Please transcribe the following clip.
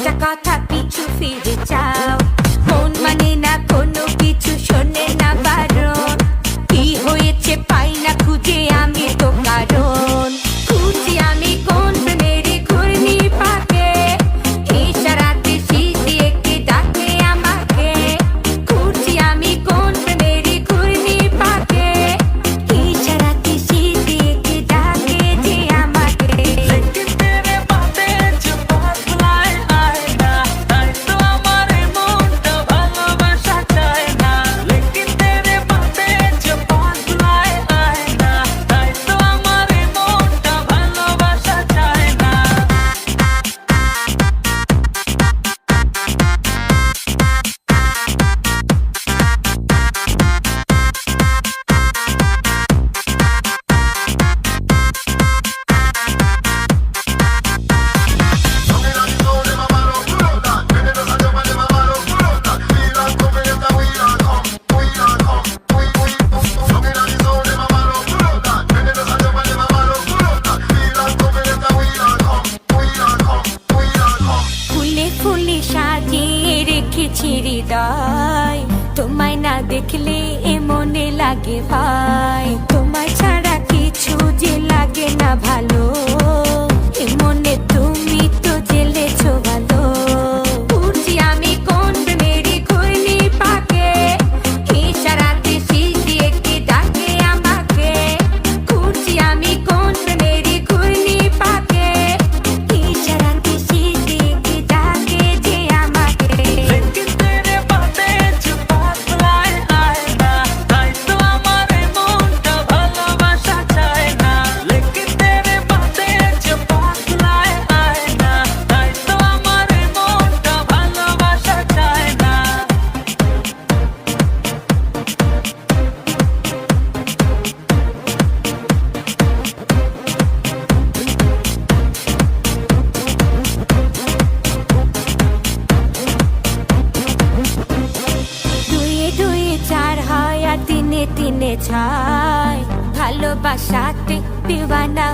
একটা কথা পিছু ফিরে চাও, মন মানে না কোনো কিছু, শোনে না বারণ। কি হয়েছে পাই না খুঁজে আমি তো কারণ, খুঁজি আমি কোন প্রেমের ঘূর্ণি পাকে, ইশারাতে শীষ দিয়ে কে ডাকে আমাকে। খুঁজি আমি কোন প্রেমের ঘূর্ণি পাকে, ইশারাতে শীষ দিয়ে কে ডাকে যে আমাকে। लेकिन तेरे बातें जो बदलाए आए ना, তাই তো আমার মনটা ভালোবাসা চায় না। लेकिन तेरे बातें जो बदलाए आए ना, তাই তো আমার মনটা ভালোবাসা চায় না। ফুলে ফুলে সাজিয়ে রেখেছি হৃদয়, তোমায় না দেখলে এ মনে লাগে ভাই। তোমায় ছাড়া কিছু যে লাগে না ভালো, এ মনে তুমি তো জেলেছো ভালো। খুঁজি আমি কোন প্রেমের ঘূর্ণি পাকে, ইশারাতে শীষ দিয়ে কে ডাকে আমাকে। খুঁজি আমি কোন প্রেমের ঘূর্ণি পাকে, ইশারাতে শীষ দিয়ে কে ডাকে যে আমাকে। लेकिन तेरे बातें जो बदलाए आए ना, তাই তো আমার মনটা ভালোবাসা চায় না। लेकिन तेरे बातें जो बदलाए आए ना, তাই তো আমার মনটা ভালোবাসা চায় না। দুয়ে দুয়ে চার হয় আর তিনে তিনে ছয়, ভালোবাসাতে দিওয়ানা